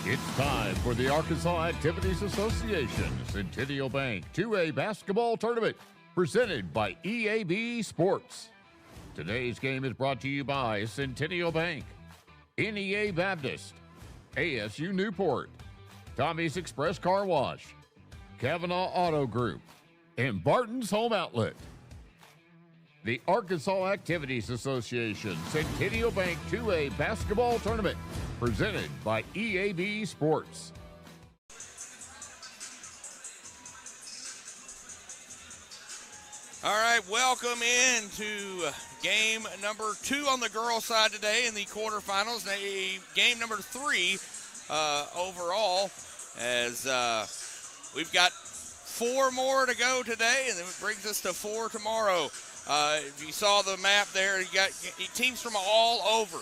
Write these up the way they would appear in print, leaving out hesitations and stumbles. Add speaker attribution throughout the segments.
Speaker 1: It's time for the Arkansas Activities Association Centennial Bank 2A Basketball Tournament, presented by EAB Sports. Today's game is brought to you by Centennial Bank, NEA Baptist, ASU Newport, Tommy's Express Car Wash, Kavanaugh Auto Group, and Barton's Home Outlet. The Arkansas Activities Association Centennial Bank 2A Basketball Tournament, presented by EAB Sports.
Speaker 2: All right, welcome into game number 2 on the girls' side today in the quarterfinals. Game number 3 overall, as we've got 4 more to go today, and then it brings us to 4 tomorrow. If you saw the map there, you got teams from all over.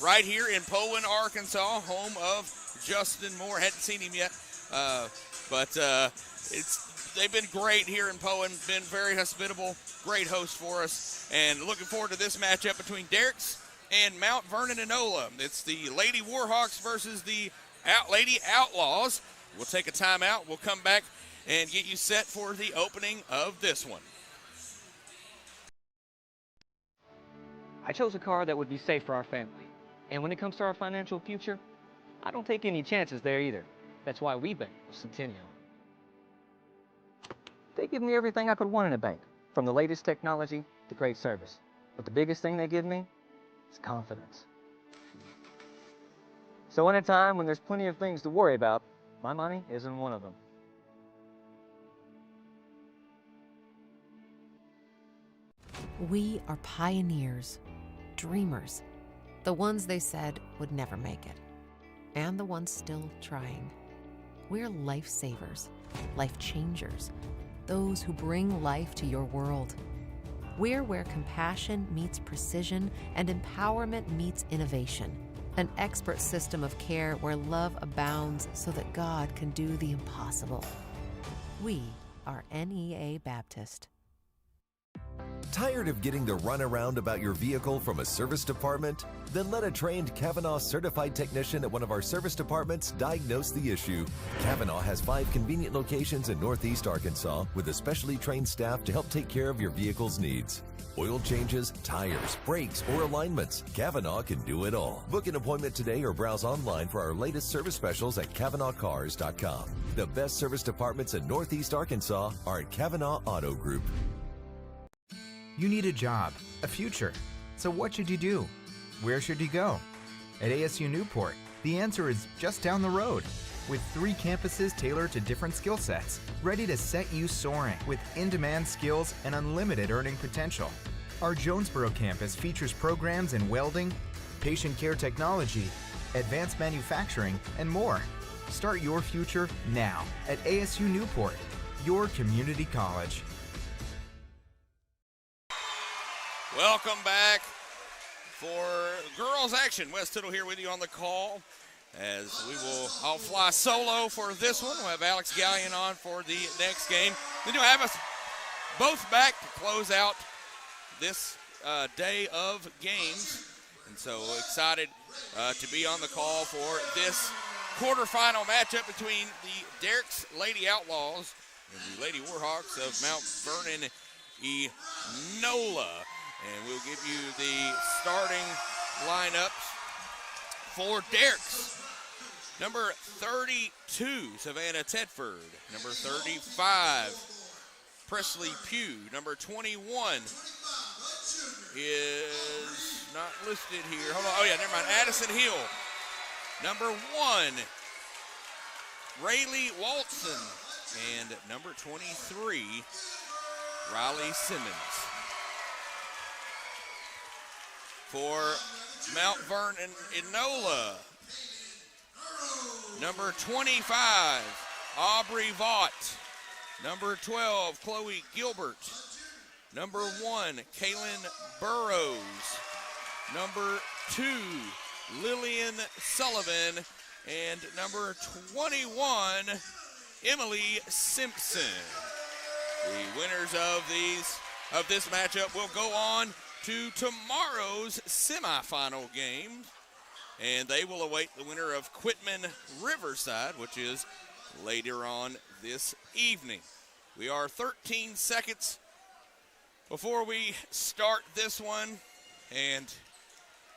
Speaker 2: Right here in Poland, Arkansas, home of Justin Moore. Hadn't seen him yet, but they've been great here in Poland, been very hospitable, great host for us, and looking forward to this matchup between Dierks and Mount Vernon-Enola. It's the Lady Warhawks versus the Lady Outlaws. We'll take a timeout. We'll come back and get you set for the opening of this one.
Speaker 3: I chose a car that would be safe for our family. And when it comes to our financial future, I don't take any chances there either. That's why we bank with Centennial. They give me everything I could want in a bank, from the latest technology to great service. But the biggest thing they give me is confidence. So in a time when there's plenty of things to worry about, my money isn't one of them.
Speaker 4: We are pioneers, dreamers, the ones they said would never make it, and the ones still trying. We're lifesavers, life changers, those who bring life to your world. We're where compassion meets precision and empowerment meets innovation, an expert system of care where love abounds so that God can do the impossible. We are NEA Baptist.
Speaker 5: Tired of getting the runaround about your vehicle from a service department? Then let a trained Kavanaugh certified technician at one of our service departments diagnose the issue. Kavanaugh has 5 convenient locations in Northeast Arkansas with a specially trained staff to help take care of your vehicle's needs. Oil changes, tires, brakes, or alignments. Kavanaugh can do it all. Book an appointment today or browse online for our latest service specials at KavanaughCars.com. The best service departments in Northeast Arkansas are at Kavanaugh Auto Group.
Speaker 6: You need a job, a future. So what should you do? Where should you go? At ASU Newport, the answer is just down the road. With 3 campuses tailored to different skill sets, ready to set you soaring with in-demand skills and unlimited earning potential. Our Jonesboro campus features programs in welding, patient care technology, advanced manufacturing, and more. Start your future now at ASU Newport, your community college.
Speaker 2: Welcome back for girls action. Wes Tittle here with you on the call as I'll fly solo for this one. We'll have Alex Gallion on for the next game. Then you'll have us both back to close out this day of games. And so excited to be on the call for this quarterfinal matchup between the Dierks Lady Outlaws and the Lady Warhawks of Mount Vernon-Enola. And we'll give you the starting lineups for Dierks. Number 32, Savannah Tedford. Number 35, Presley Pugh. Number 21 is not listed here. Hold on. Oh, yeah, never mind. Addison Hill. Number 1, Rayleigh Walton. And number 23, Riley Simmons. For Mount Vernon-Enola, number 25, Aubrey Vaught. Number 12, Chloe Gilbert. Number 1, Kaylin Burrows. Number 2, Lillian Sullivan. And number 21, Emily Simpson. The winners of this matchup will go on to tomorrow's semifinal game And they will await the winner of Quitman Riverside, which is later on this evening. We are 13 seconds before we start this one. And,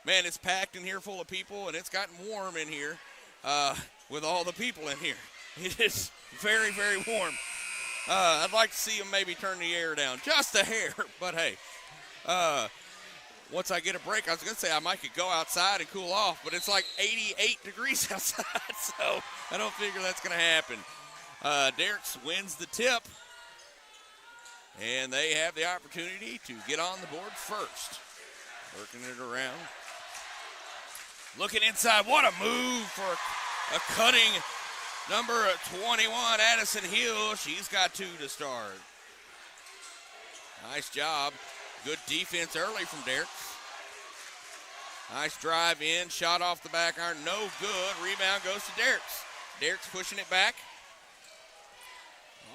Speaker 2: man, it's packed in here full of people, and it's gotten warm in here with all the people in here. It is very, very warm. I'd like to see them maybe turn the air down just a hair, but hey. Once I get a break, I was going to say I might could go outside and cool off, but it's like 88 degrees outside, so I don't figure that's going to happen. Dierks wins the tip, and they have the opportunity to get on the board first. Working it around. Looking inside. What a move for a cutting number 21, Addison Hill. She's got 2 to start. Nice job. Good defense early from Dierks. Nice drive in, shot off the back iron, no good. Rebound goes to Dierks. Dierks pushing it back.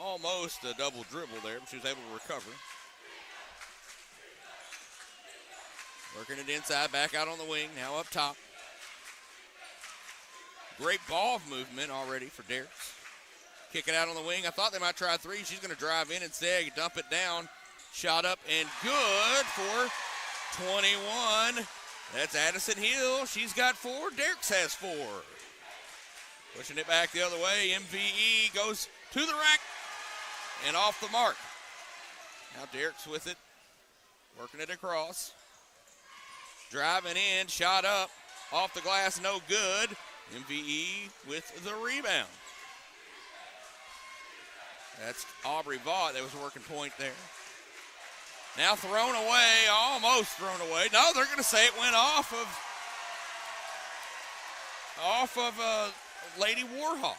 Speaker 2: Almost a double dribble there, but she was able to recover. Working it inside, back out on the wing, now up top. Great ball movement already for Dierks. Kick it out on the wing. I thought they might try 3. She's going to drive in instead, dump it down. Shot up and good for 21. That's Addison Hill. She's got 4. Dierks has 4. Pushing it back the other way. MVE goes to the rack and off the mark. Now Dierks with it. Working it across. Driving in. Shot up. Off the glass. No good. MVE with the rebound. That's Aubrey Vaught that was working point there. Now thrown away, almost thrown away. No, they're going to say it went off of Lady Warhawk.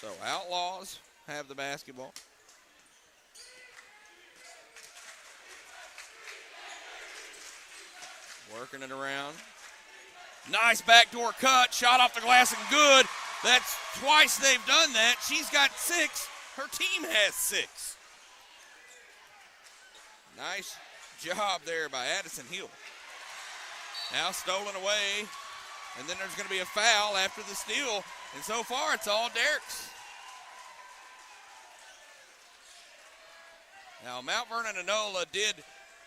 Speaker 2: So Outlaws have the basketball. Working it around. Nice backdoor cut, shot off the glass and good. That's twice they've done that. She's got 6. Her team has 6. Nice job there by Addison Hill. Now stolen away, and then there's going to be a foul after the steal, and so far it's all Dierks. Now Mount Vernon-Enola did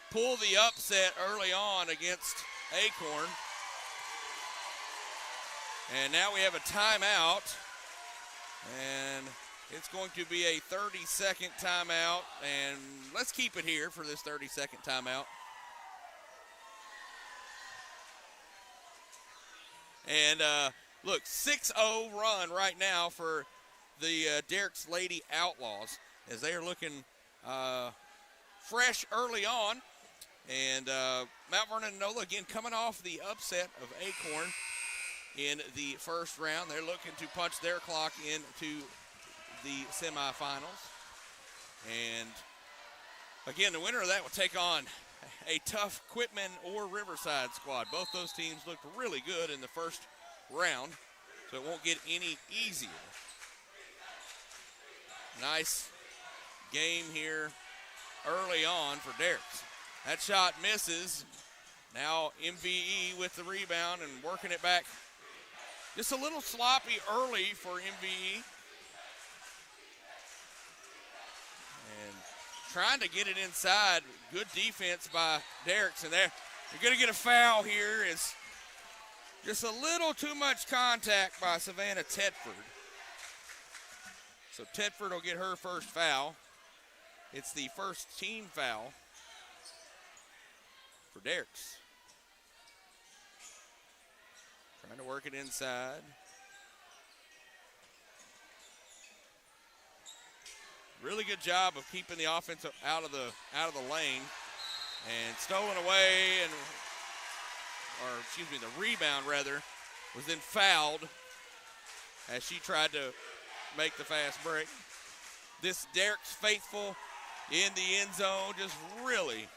Speaker 2: pull the upset early on against Acorn, and now we have a timeout, and it's going to be a 30-second timeout, and let's keep it here for this 30-second timeout. And look, 6-0 run right now for the Dierks Lady Outlaws as they are looking fresh early on. And Mount Vernon-Enola, again, coming off the upset of Acorn in the first round. They're looking to punch their clock into the semifinals. And again, the winner of that will take on a tough Quitman or Riverside squad. Both those teams looked really good in the first round, so it won't get any easier. Nice game here early on for Dierks. That shot misses. Now MVE with the rebound and working it back. Just a little sloppy early for MVE. And trying to get it inside. Good defense by Dierks. And they're going to get a foul here. It's just a little too much contact by Savannah Tedford. So Tedford will get her first foul. It's the first team foul for Dierks. Trying to work it inside. Really good job of keeping the offense out of the lane. And stolen away, the rebound rather, was then fouled as she tried to make the fast break. This Dierks faithful in the end zone, just really,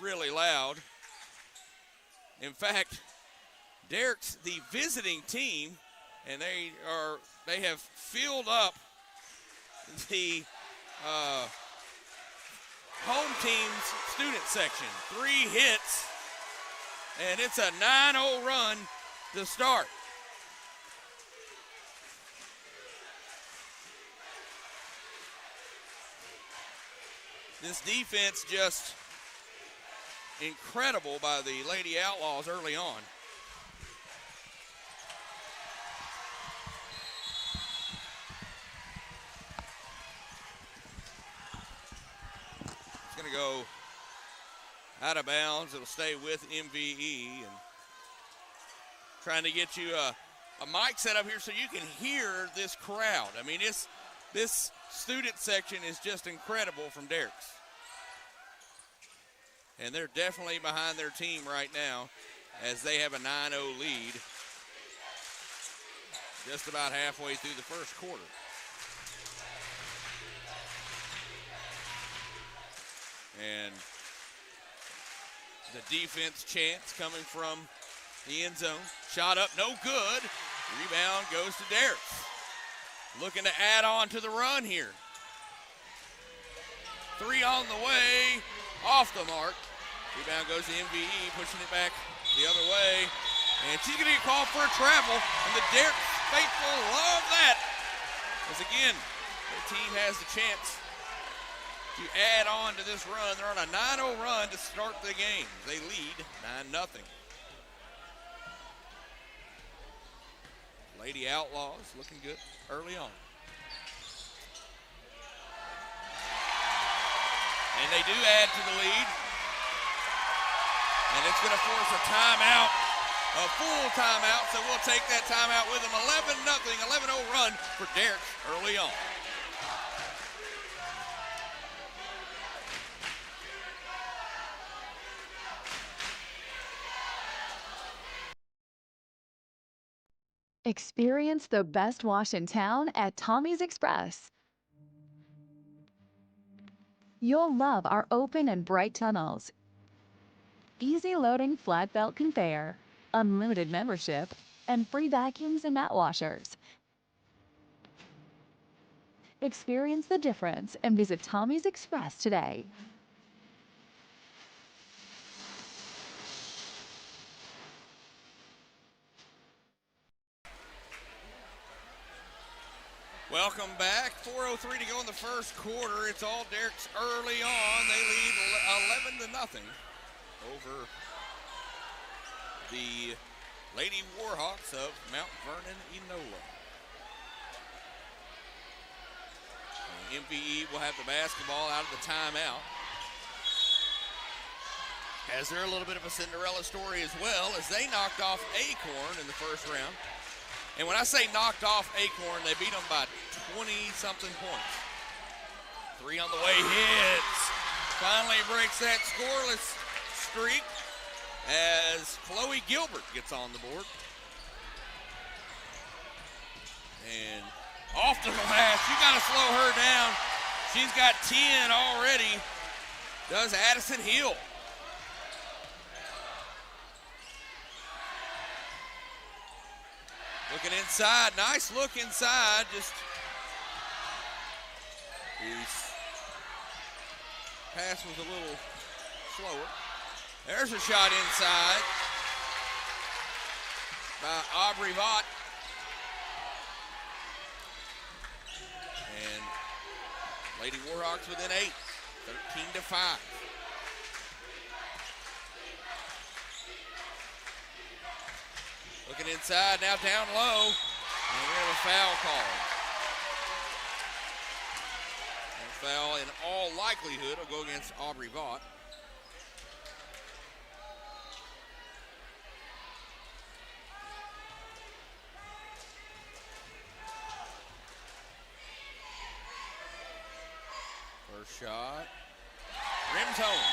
Speaker 2: really loud. In fact, Dierks, the visiting team, and they have filled up the home team's student section. 3 hits And it's a 9-0 run to start. This defense just incredible by the Lady Outlaws early on. It's going to go out of bounds. It'll stay with MVE. And trying to get you a mic set up here so you can hear this crowd. I mean, this student section is just incredible from Dierks. And they're definitely behind their team right now as they have a 9-0 lead just about halfway through the first quarter. And the defense chance coming from the end zone. Shot up, no good. Rebound goes to Dierks. Looking to add on to the run here. 3 on the way. Off the mark. Rebound goes to MVE, pushing it back the other way. And she's going to get called for a travel. And the Dierks faithful love that. Because again, their team has the chance to add on to this run. They're on a 9-0 run to start the game. They lead 9-0. Lady Outlaws looking good early on. And they do add to the lead. And it's going to force a timeout, a full timeout. So we'll take that timeout with them. 11-0, 11-0 run for Dierks early on.
Speaker 7: Experience the best wash in town at Tommy's Express. You'll love our open and bright tunnels, easy loading flat belt conveyor, unlimited membership, and free vacuums and mat washers. Experience the difference and visit Tommy's Express today.
Speaker 2: Welcome back. 4:03 to go in the first quarter. It's all Dierks early on. They lead 11-0 over the Lady Warhawks of Mount Vernon-Enola. MVE will have the basketball out of the timeout. As they're a little bit of a Cinderella story as well, as they knocked off Acorn in the first round. And when I say knocked off Acorn, they beat them by 20-something points. 3 on the way, hits. Finally breaks that scoreless streak as Chloe Gilbert gets on the board. And off to the glass. You got to slow her down. She's got 10 already. Does Addison Hill. Looking inside, nice look inside, just his pass was a little slower. There's a shot inside by Aubrey Vaught. And Lady Warhawks within 8, 13-5. Looking inside, now down low, and we have a foul call. And foul in all likelihood will go against Aubrey Vaught. First shot, rims home.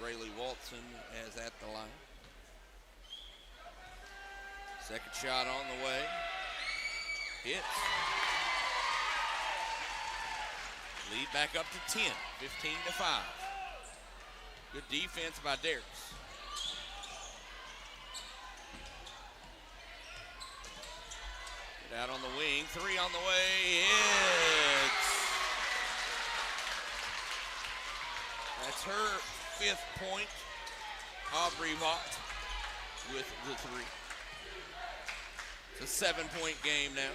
Speaker 2: Rayleigh Walton is at the line. Second shot on the way. Hits. Lead back up to 10, 15-5. Good defense by Dierks. Get out on the wing, 3 on the way, hits. That's her 5th point. Aubrey Vaught with the 3. It's a 7-point game now.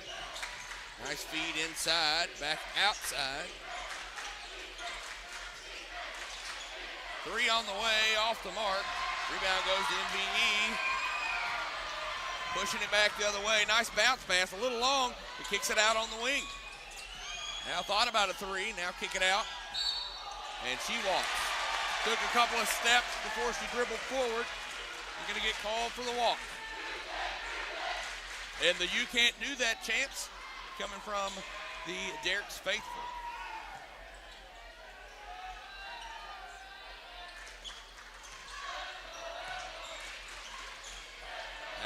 Speaker 2: Nice feed inside, back outside. 3 on the way, off the mark. Rebound goes to MVE. Pushing it back the other way. Nice bounce pass, a little long. He kicks it out on the wing. Now thought about a 3, now kick it out. And she walks. Took a couple of steps before she dribbled forward. You're gonna get called for the walk. And the "you can't do that" chants coming from the Dierks faithful.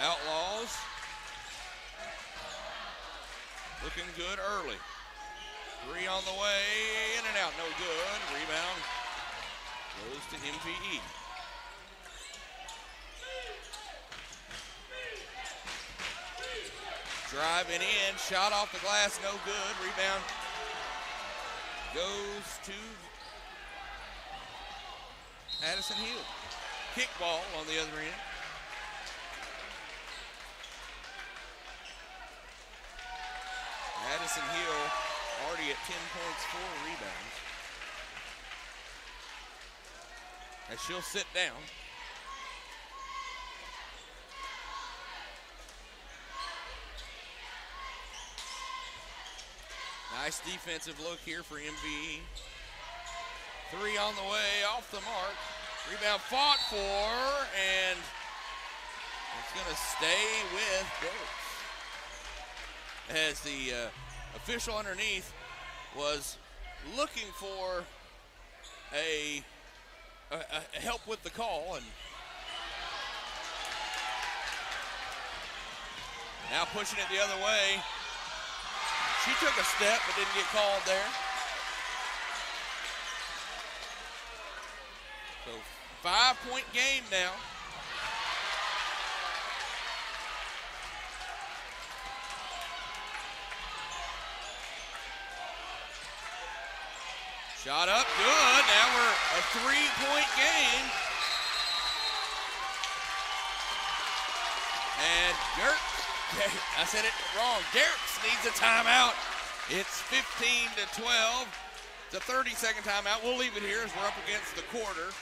Speaker 2: Outlaws looking good early. 3 on the way, in and out, no good. Rebound goes to MVE. Driving in, shot off the glass, no good. Rebound goes to Addison Hill. Kick ball on the other end. Addison Hill already at 10 points, 4 rebounds. As she'll sit down. Nice defensive look here for MVE. 3 on the way, off the mark. Rebound fought for, and it's gonna stay with Dierks. As the official underneath was looking for a help with the call, and now pushing it the other way. She took a step but didn't get called there. So 5-point game now. Shot up, good. Now we're a 3-point game. And I said it wrong. Dierks needs a timeout. It's 15-12. It's a 30-second timeout. We'll leave it here as we're up against the quarter.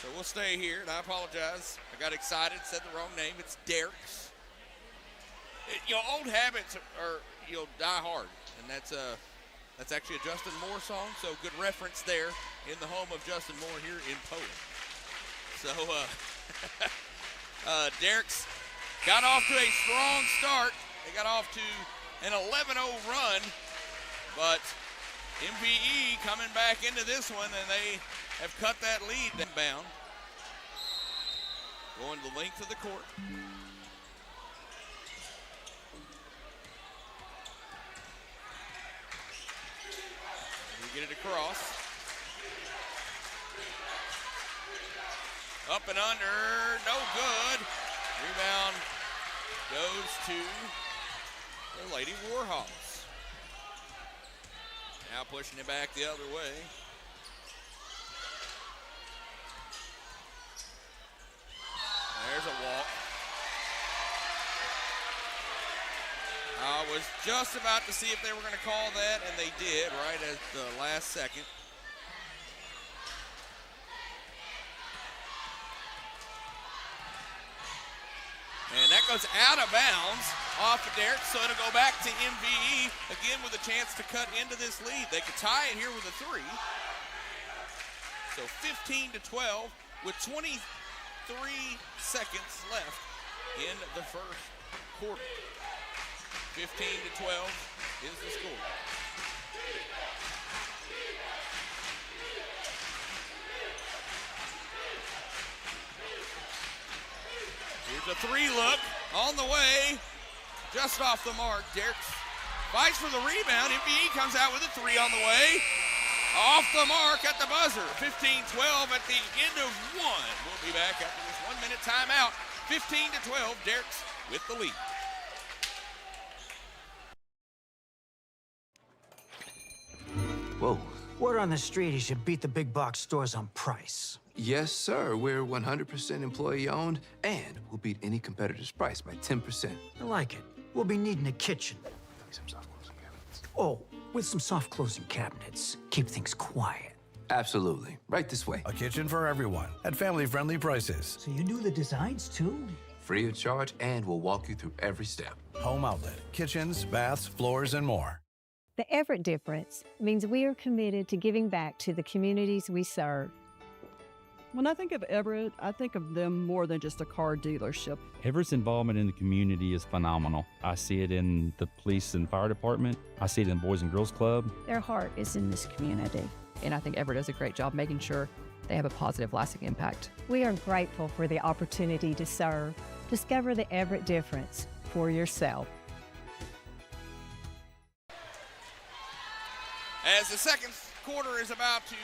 Speaker 2: So we'll stay here, and I apologize. I got excited, said the wrong name. It's Dierks. Old habits are die hard, and that's actually a Justin Moore song, so good reference there in the home of Justin Moore here in Poland. So Dierks got off to a strong start. They got off to an 11-0 run, but MVE coming back into this one, and they have cut that lead down. Going the length of the court. Get it across. Up and under, no good. Rebound goes to the Lady Warhawks. Now pushing it back the other way. There's a walk. I was just about to see if they were going to call that, and they did right at the last second. And that goes out of bounds off of Dierks, so it'll go back to MVE, again with a chance to cut into this lead. They could tie it here with a 3. So 15-12 with 23 seconds left in the first quarter. 15-12 is the score. Here's a 3 look on the way, just off the mark. Dierks fights for the rebound. MVE comes out with a 3 on the way. Off the mark at the buzzer. 15-12 at the end of 1. We'll be back after this 1-minute timeout. 15-12, Dierks with the lead.
Speaker 8: Whoa, Word on the street, he should beat the big box stores on price.
Speaker 9: Yes, sir. We're 100% employee-owned, and we'll beat any competitor's price by 10%.
Speaker 8: I like it. We'll be needing a kitchen.
Speaker 9: Some soft closing cabinets.
Speaker 8: Oh, with some soft closing cabinets. Keep things quiet.
Speaker 9: Absolutely. Right this way.
Speaker 10: A kitchen for everyone at family-friendly prices.
Speaker 8: So you do the designs, too?
Speaker 9: Free of charge, and we'll walk you through every step.
Speaker 10: Home Outlet. Kitchens, baths, floors, and more.
Speaker 11: The Everett difference means we are committed to giving back to the communities we serve.
Speaker 12: When I think of Everett, I think of them more than just a car dealership.
Speaker 13: Everett's involvement in the community is phenomenal. I see it in the police and fire department. I see it in the Boys and Girls Club.
Speaker 14: Their heart is in this community.
Speaker 15: And I think Everett does a great job making sure they have a positive, lasting impact.
Speaker 11: We are grateful for the opportunity to serve. Discover the Everett difference for yourself.
Speaker 2: As the second quarter is about to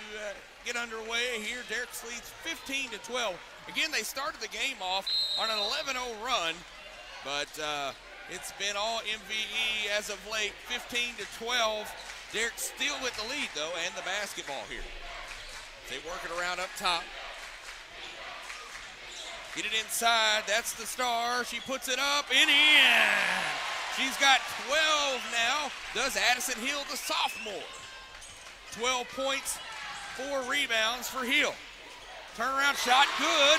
Speaker 2: get underway here, Dierks leads 15-12. Again, they started the game off on an 11-0 run, but it's been all MVE as of late, 15-12. Dierks still with the lead, though, and the basketball here. They work it around up top. Get it inside. That's the star. She puts it up and in. She's got 12 now. Does Addison Hill, the sophomore. 12 points, 4 rebounds for Hill. Turnaround shot, good.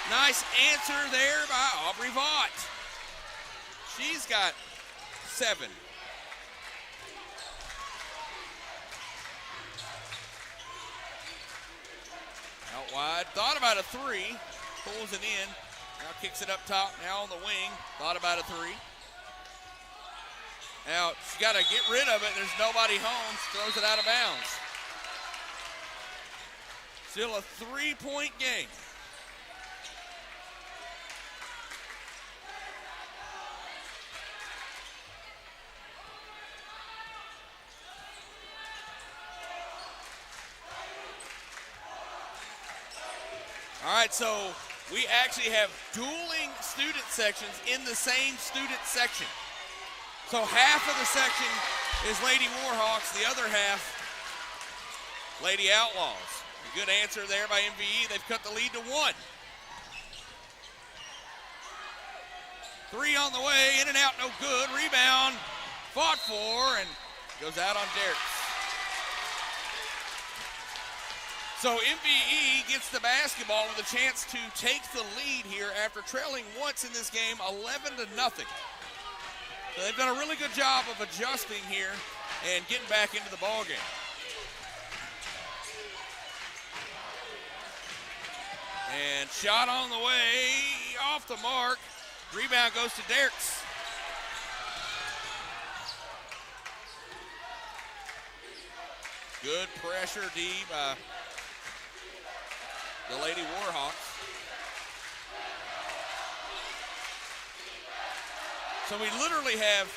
Speaker 2: Nice answer there by Aubrey Vaught. She's got 7. Out wide, thought about a 3, pulls it in. Now kicks it up top, now on the wing, thought about a 3. Now, she's got to get rid of it. There's nobody home. She throws it out of bounds. Still a 3-point game. All right, so we actually have dueling student sections in the same student section. So half of the section is Lady Warhawks, the other half, Lady Outlaws. A good answer there by MVE. They've cut the lead to 1. 3 on the way, in and out, no good. Rebound, fought for, and goes out on Dierks. So MVE gets the basketball with a chance to take the lead here after trailing once in this game, 11-0. So they've done a really good job of adjusting here and getting back into the ballgame. And shot on the way, off the mark. Rebound goes to Dierks. Good pressure D by the Lady Warhawks. So we literally have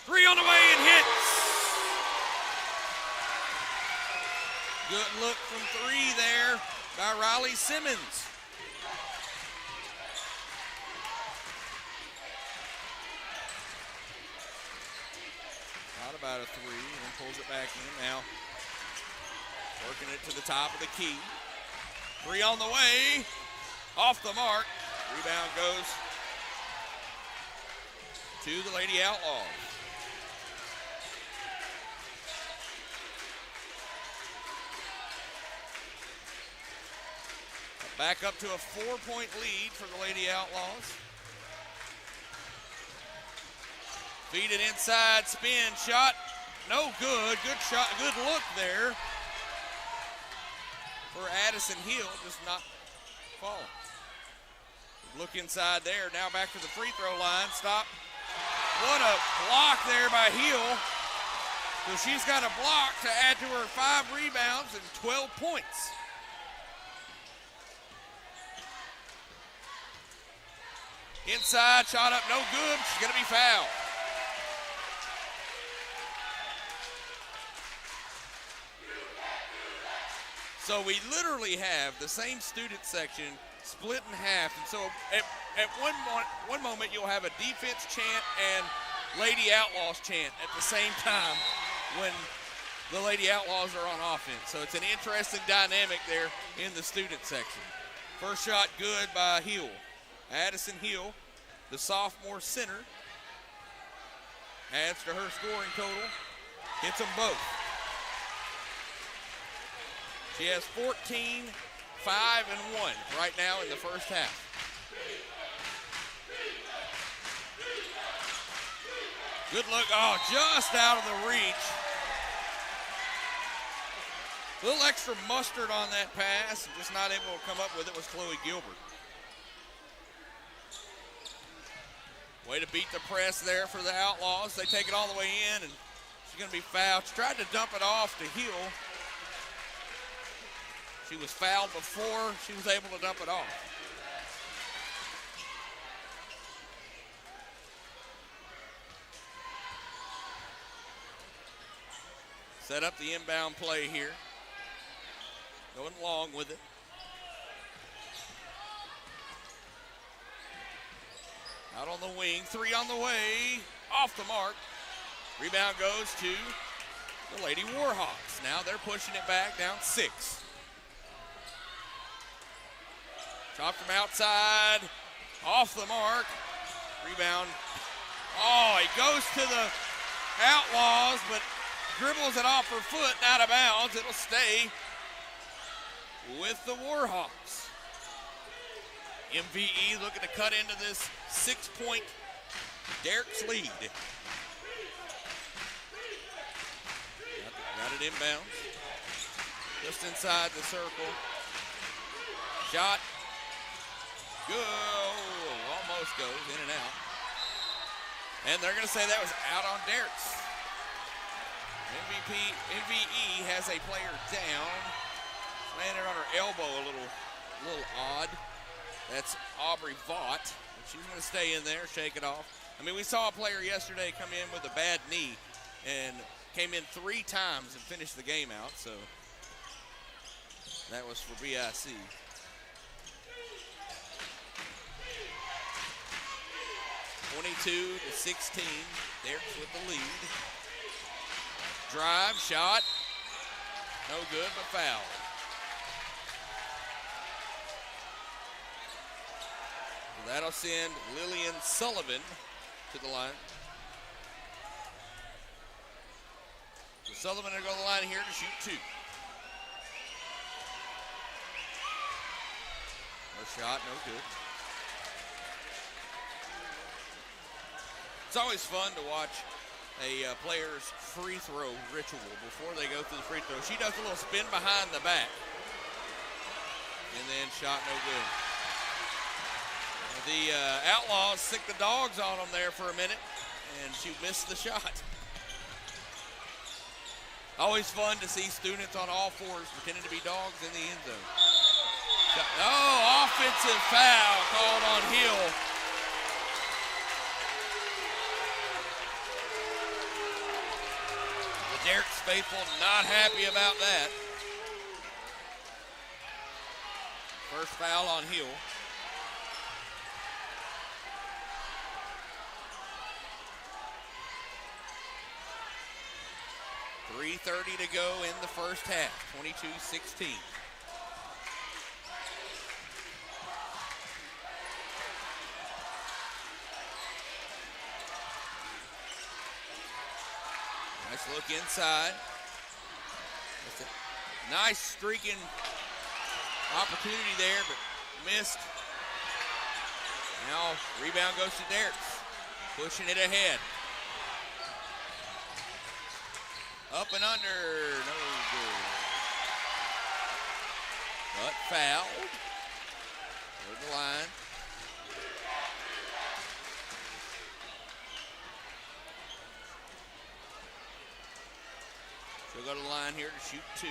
Speaker 2: 3 on the way and hits. Good look from 3 there by Riley Simmons. Thought about a 3 and pulls it back in now. Working it to the top of the key. 3 on the way, off the mark. Rebound goes to the Lady Outlaws. Back up to a 4-point lead for the Lady Outlaws. Feed it inside, spin, shot, no good. Good shot, good look there for Addison Hill, just not falling. Look inside there, now back to the free throw line, stop. What a block there by Hill. So she's got a block to add to her 5 rebounds and 12 points. Inside, shot up, no good. She's gonna be fouled. So we literally have the same student section split in half. And so at one moment you'll have a defense chant and Lady Outlaws chant at the same time when the Lady Outlaws are on offense. So it's an interesting dynamic there in the student section. First shot good by Hill. Addison Hill, the sophomore center, adds to her scoring total. Hits them both. She has 14, 5, and 1 right now in the first half. Good look. Oh, just out of the reach. A little extra mustard on that pass. Just not able to come up with it was Chloe Gilbert. Way to beat the press there for the Outlaws. They take it all the way in, and she's going to be fouled. She tried to dump it off to Hill. She was fouled before she was able to dump it off. Set up the inbound play here. Going long with it. Out on the wing, 3 on the way, off the mark. Rebound goes to the Lady Warhawks. Now they're pushing it back, down 6. Shot from outside, off the mark. Rebound. Oh, he goes to the Outlaws, but dribbles it off her foot and out of bounds. It'll stay with the Warhawks. MVE looking to cut into this 6-point Dierks lead. Got it inbounds. Just inside the circle. Shot. Good. Almost goes in and out. And they're going to say that was out on Dierks. MVE has a player down. Landed on her elbow a little odd. That's Aubrey Vaught. She's going to stay in there, shake it off. I mean, we saw a player yesterday come in with a bad knee and came in 3 times and finished the game out, so that was for BIC. (22-16). Dierks with the lead. Drive, shot. No good, but foul. That'll send Lillian Sullivan to the line. So Sullivan will go to the line here to shoot 2. No shot, no good. It's always fun to watch a player's free throw ritual before they go through the free throw. She does a little spin behind the back. And then shot no good. The Outlaws sick the dogs on them there for a minute, and she missed the shot. Always fun to see students on all fours pretending to be dogs in the end zone. Oh, offensive foul called on Hill. The Dierks faithful not happy about that. First foul on Hill. .3:30 to go in the first half, 22-16. Nice look inside. That's a nice streaking opportunity there, but missed. Now rebound goes to Dierks, pushing it ahead. Up and under, no good. But fouled. Go to the line. She'll go to the line here to shoot 2.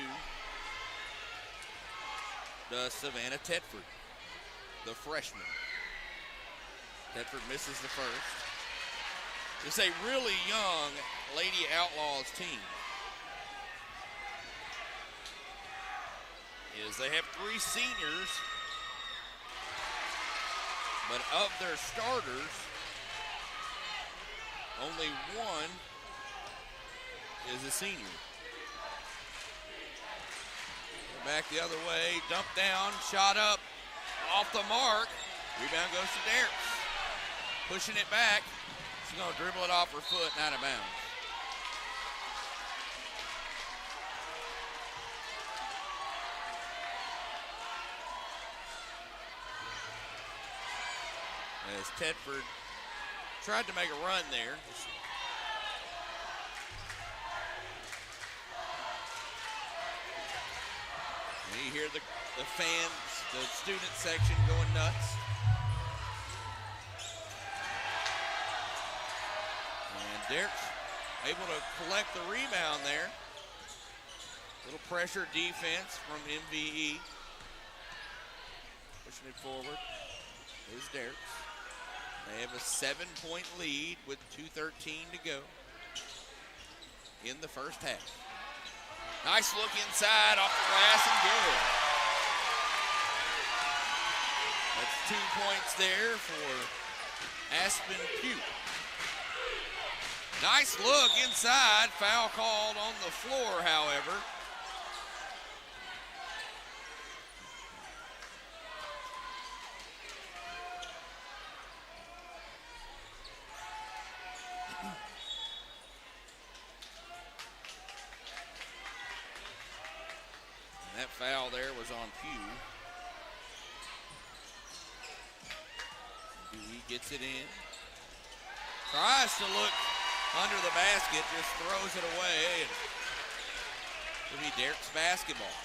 Speaker 2: Does Savannah Tedford, the freshman. Tedford misses the first. It's a really young Lady Outlaws team. They have 3 seniors, but of their starters, only one is a senior. Back the other way, dump down, shot up, off the mark. Rebound goes to Dierks. Pushing it back. She's going to dribble it off her foot and out of bounds. As Tedford tried to make a run there. And you hear the fans, the student section going nuts. And Dierks able to collect the rebound there. Little pressure defense from MVE. Pushing it forward is Dierks. They have a 7-point lead with 2:13 to go in the first half. Nice look inside off the glass and good. That's 2 points there for Aspen Pugh. Nice look inside. Foul called on the floor, however. That foul there was on Pugh. He gets it in. Tries to look under the basket, just throws it away. It'll be Dierks basketball.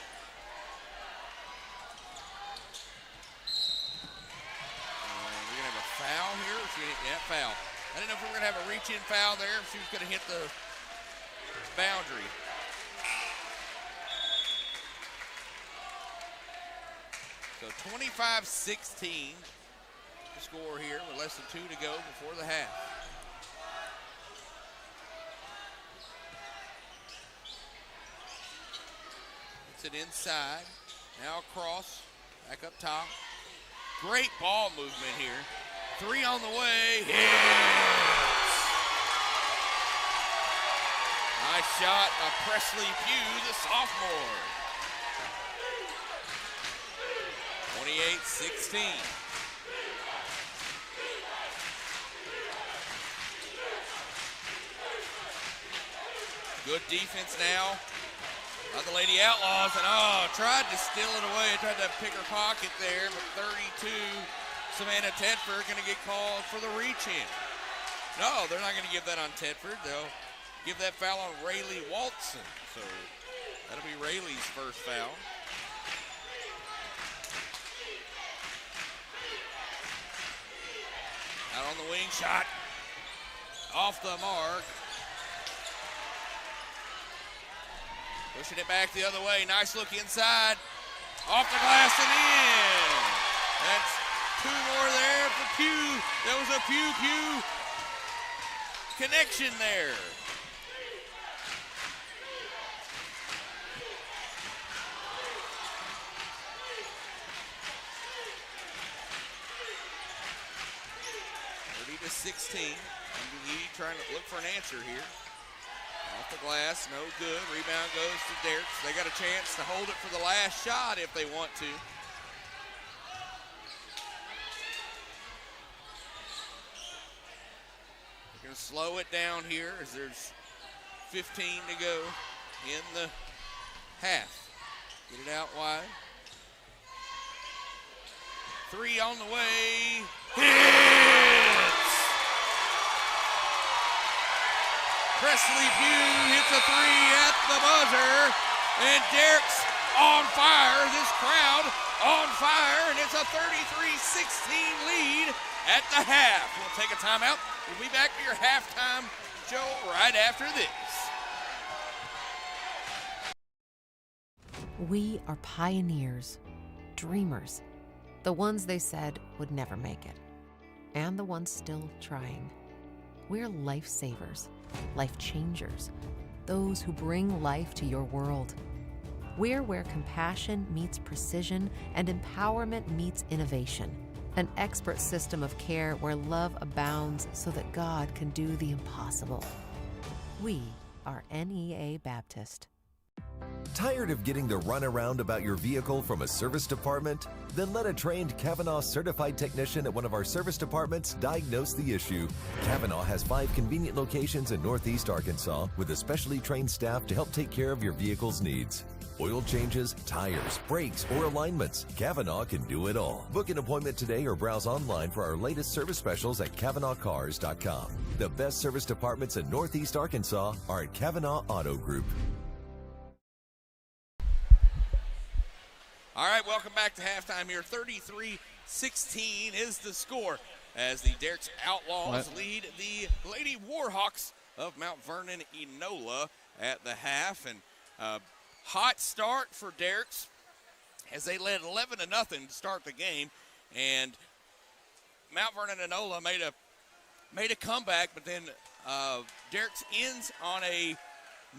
Speaker 2: And we're going to have a foul here. Yeah, foul. I didn't know if we were going to have a reach-in foul there, if she was going to hit the boundary. So 25-16 to score here with less than 2 to go before the half. Gets it inside. Now across. Back up top. Great ball movement here. 3 on the way. Hits! Nice shot by Presley Pugh, the sophomore. 28-16. Good defense now by the Lady Outlaws, and tried to steal it away, tried to pick her pocket there, but 32, Savannah Tedford going to get called for the reach-in. No, they're not going to give that on Tedford. They'll give that foul on Rayleigh Walton. So that'll be Rayleigh's first foul. Out on the wing, shot off the mark. Pushing it back the other way. Nice look inside. Off the glass and in. That's 2 more there for Pugh. There was a Pugh connection there. To 16. MVE trying to look for an answer here. Off the glass, no good. Rebound goes to Dierks. They got a chance to hold it for the last shot if they want to. They're going to slow it down here as there's 15 to go in the half. Get it out wide. 3 on the way. Hits! Presley Pugh hits a 3 at the buzzer, and Dierks on fire. This crowd on fire, and it's a 33-16 lead at the half. We'll take a timeout. We'll be back to your halftime show right after this.
Speaker 4: We are pioneers, dreamers, the ones they said would never make it, and the ones still trying. We're lifesavers, life changers, those who bring life to your world. We're where compassion meets precision and empowerment meets innovation. An expert system of care where love abounds so that God can do the impossible. We are NEA Baptist.
Speaker 5: Tired of getting the runaround about your vehicle from a service department? Then let a trained Kavanaugh certified technician at one of our service departments diagnose the issue. Kavanaugh has 5 convenient locations in Northeast Arkansas with a specially trained staff to help take care of your vehicle's needs. Oil changes, tires, brakes, or alignments. Kavanaugh can do it all. Book an appointment today or browse online for our latest service specials at KavanaughCars.com. The best service departments in Northeast Arkansas are at Kavanaugh Auto Group.
Speaker 2: All right, welcome back to halftime here. 33-16 is the score as the Dierks Outlaws lead the Lady Warhawks of Mount Vernon-Enola at the half. And hot start for Dierks as they led 11-0 to start the game. And Mount Vernon-Enola made a comeback, but then Dierks ends on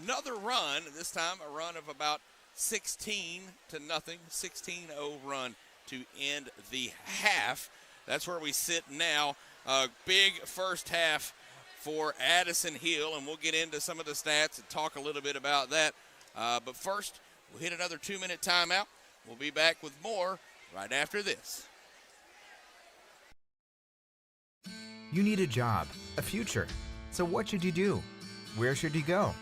Speaker 2: another run, this time a run of about 16-0, 16-0 run to end the half. That's where we sit now. Big first half for Addison Hill, and we'll get into some of the stats and talk a little bit about that. But first, we'll hit another 2-minute timeout. We'll be back with more right after this.
Speaker 6: You need a job, a future. So what should you do? Where should you go?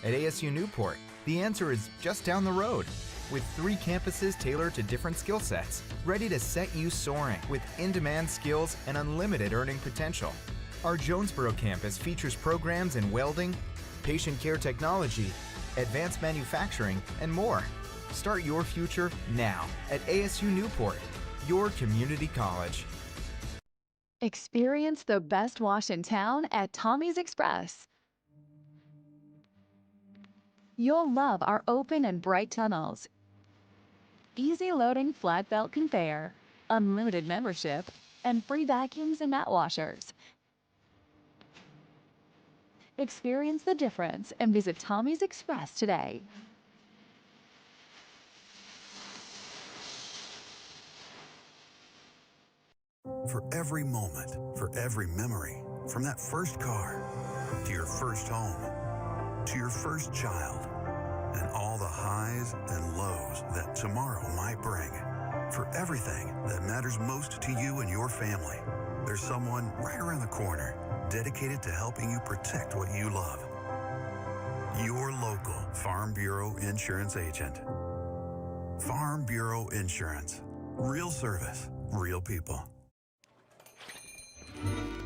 Speaker 6: At ASU Newport, the answer is just down the road. With 3 campuses tailored to different skill sets, ready to set you soaring with in-demand skills and unlimited earning potential. Our Jonesboro campus features programs in welding, patient care technology, advanced manufacturing, and more. Start your future now at ASU Newport, your community college.
Speaker 7: Experience the best wash in town at Tommy's Express. You'll love our open and bright tunnels, easy loading flat belt conveyor, unlimited membership, and free vacuums and mat washers. Experience the difference and visit Tommy's Express today.
Speaker 10: For every moment, for every memory, from that first car to your first home, to your first child, and all the highs and lows that tomorrow might bring. For everything that matters most to you and your family, there's someone right around the corner dedicated to helping you protect what you love. Your local Farm Bureau Insurance agent. Farm Bureau Insurance. Real service, real people.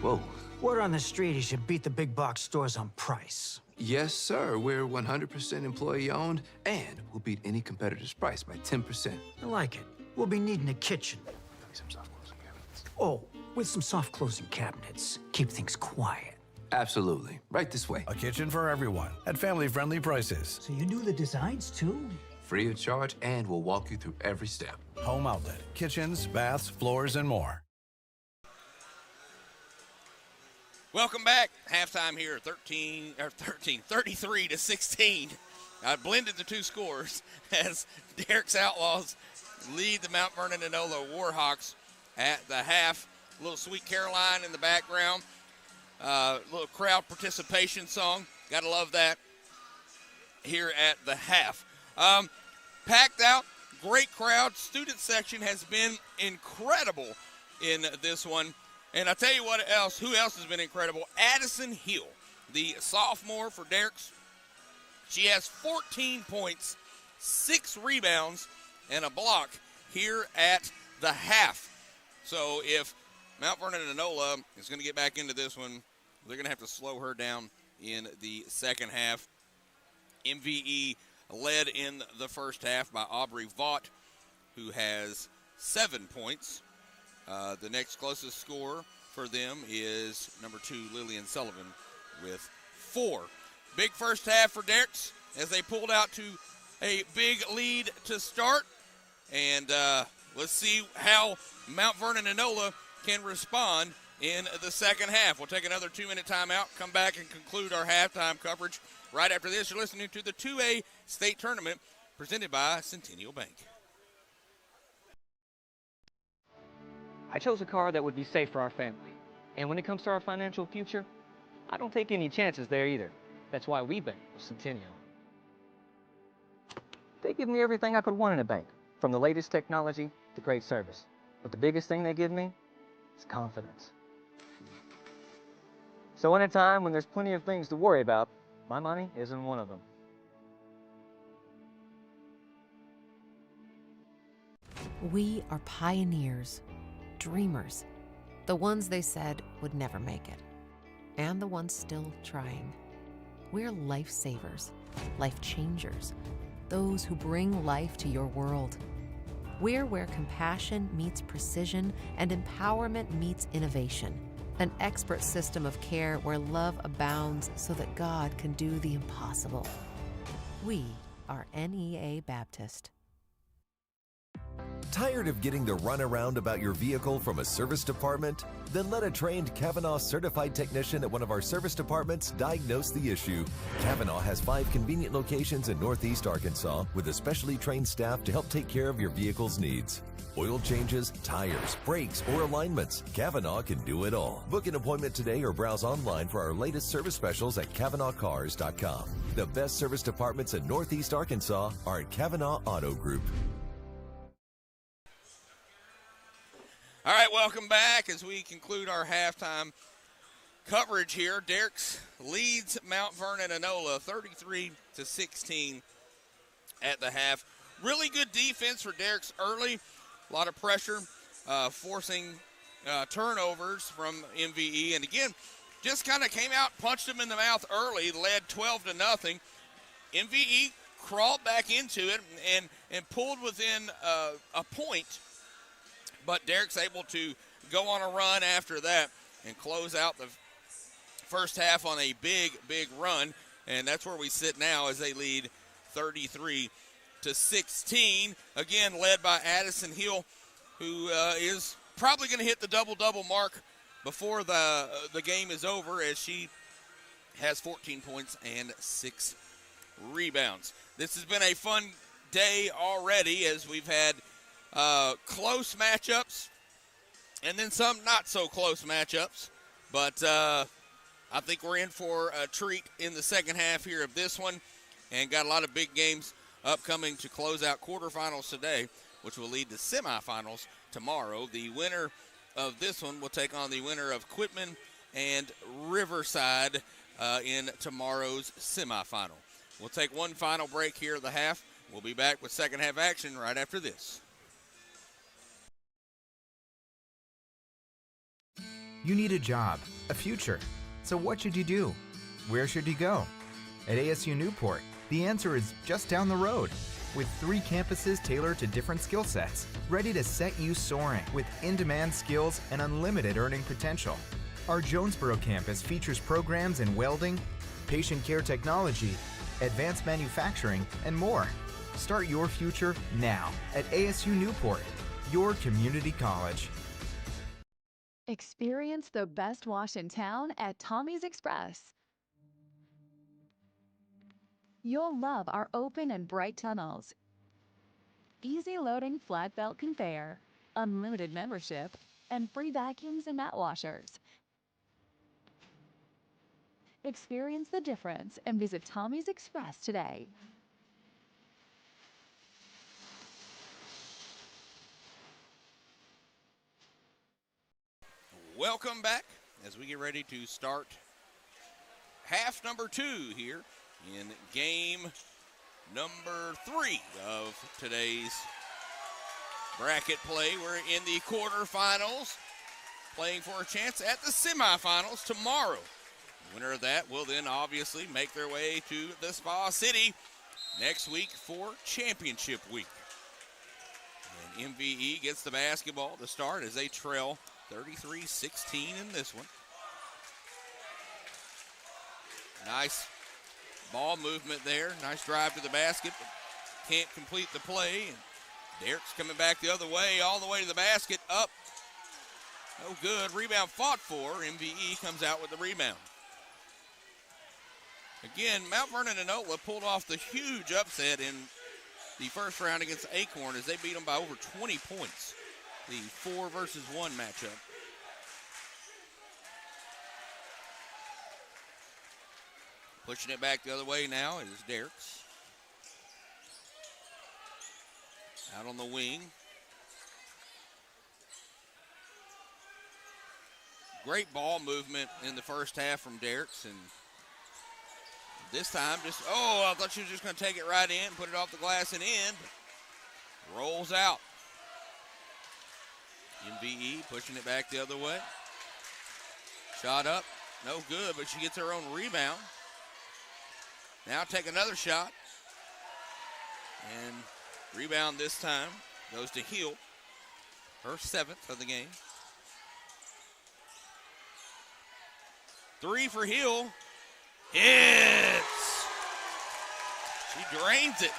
Speaker 8: Whoa. Word on the street is you beat the big box stores on price.
Speaker 9: Yes, sir. We're 100% employee-owned, and we'll beat any competitor's price by 10%.
Speaker 8: I like it. We'll be needing a kitchen.
Speaker 9: Some soft closing cabinets.
Speaker 8: Oh, with some soft closing cabinets. Keep things quiet.
Speaker 9: Absolutely. Right this way.
Speaker 10: A kitchen for everyone at family-friendly prices.
Speaker 8: So you do the designs, too?
Speaker 9: Free of charge, and we'll walk you through every step.
Speaker 10: Home outlet. Kitchens, baths, floors, and more.
Speaker 2: Welcome back. Halftime here, 33-16. I blended the two scores as Dierks Outlaws lead the Mount Vernon-Enola Warhawks at the half. A little Sweet Caroline in the background. Little crowd participation song. Got to love that here at the half. Packed out, great crowd. Student section has been incredible in this one. And I'll tell you what else, who else has been incredible? Addison Hill, the sophomore for Dierks. She has 14 points, 6 rebounds, and a block here at the half. So if Mount Vernon-Enola is going to get back into this one, they're going to have to slow her down in the second half. MVE led in the first half by Aubrey Vaught, who has 7 points. The next closest scorer for them is number 2, Lillian Sullivan, with 4. Big first half for Dierks as they pulled out to a big lead to start. And let's see how Mount Vernon-Enola can respond in the second half. We'll take another 2-minute timeout, come back and conclude our halftime coverage. Right after this, you're listening to the 2A state tournament presented by Centennial Bank.
Speaker 3: I chose a car that would be safe for our family. And when it comes to our financial future, I don't take any chances there either. That's why we bank with Centennial. They give me everything I could want in a bank, from the latest technology to great service. But the biggest thing they give me is confidence. So in a time when there's plenty of things to worry about, my money isn't one of them.
Speaker 4: We are pioneers, dreamers, the ones they said would never make it, and the ones still trying. We're lifesavers, life changers, those who bring life to your world. We're where compassion meets precision and empowerment meets innovation. An expert system of care where love abounds so that God can do the impossible. We are NEA Baptist.
Speaker 5: Tired of getting the runaround about your vehicle from a service department? Then let a trained Kavanaugh certified technician at one of our service departments diagnose the issue. Kavanaugh has 5 convenient locations in Northeast Arkansas with a specially trained staff to help take care of your vehicle's needs. Oil changes, tires, brakes, or alignments. Kavanaugh can do it all. Book an appointment today or browse online for our latest service specials at KavanaughCars.com. The best service departments in Northeast Arkansas are at Kavanaugh Auto Group.
Speaker 2: All right, welcome back as we conclude our halftime coverage here. Dierks leads Mount Vernon-Enola 33-16 at the half. Really good defense for Dierks early. A lot of pressure, forcing turnovers from MVE. And again, just kind of came out, punched them in the mouth early, led 12-0. MVE crawled back into it and pulled within a point. But Dierks able to go on a run after that and close out the first half on a big, big run. And that's where we sit now as they lead 33-16. Again, led by Addison Hill, who is probably going to hit the double-double mark before the game is over, as she has 14 points and 6 rebounds. This has been a fun day already, as we've had close matchups and then some not so close matchups, but I think we're in for a treat in the second half here of this one, and got a lot of big games upcoming to close out quarterfinals today, which will lead to semifinals tomorrow. The winner of this one will take on the winner of Quitman and Riverside in tomorrow's semifinal. We'll take one final break here at the half. We'll be back with second half action right after this.
Speaker 6: You need a job, a future. So what should you do? Where should you go? At ASU Newport, the answer is just down the road. With 3 campuses tailored to different skill sets, ready to set you soaring with in-demand skills and unlimited earning potential. Our Jonesboro campus features programs in welding, patient care technology, advanced manufacturing, and more. Start your future now at ASU Newport, your community college.
Speaker 7: Experience the best wash in town at Tommy's Express. You'll love our open and bright tunnels, easy loading flat belt conveyor, unlimited membership, and free vacuums and mat washers. Experience the difference and visit Tommy's Express today.
Speaker 2: Welcome back as we get ready to start half number 2 here in game number 3 of today's bracket play. We're in the quarterfinals, playing for a chance at the semifinals tomorrow. The winner of that will then obviously make their way to the Spa City next week for championship week. And MVE gets the basketball to start as they trail 33-16 in this one. Nice ball movement there. Nice drive to the basket, but can't complete the play. And Dierks coming back the other way, all the way to the basket, up. No good. Rebound fought for. MVE comes out with the rebound. Again, Mount Vernon-Enola pulled off the huge upset in the first round against Acorn as they beat them by over 20 points. The 4 versus 1 matchup. Pushing it back the other way now is Dierks. Out on the wing. Great ball movement in the first half from Dierks, and this time I thought she was just going to take it right in, put it off the glass and in. Rolls out. MVE pushing it back the other way. Shot up, no good, but she gets her own rebound. Now take another shot. And rebound this time goes to Hill, her 7th of the game. 3 for Hill. Hits. She drains it.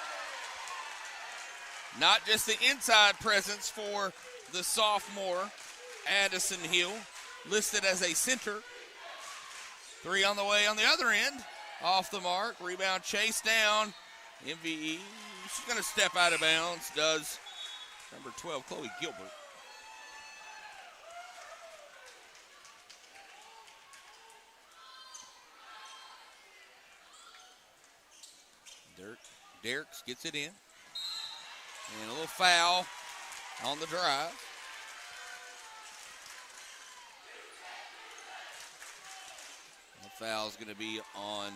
Speaker 2: Not just the inside presence for the sophomore, Addison Hill, listed as a center. 3 on the way on the other end. Off the mark. Rebound chased down. MVE. She's going to step out of bounds. Does number 12, Chloe Gilbert. Dierks gets it in. And a little foul on the drive. The foul is going to be on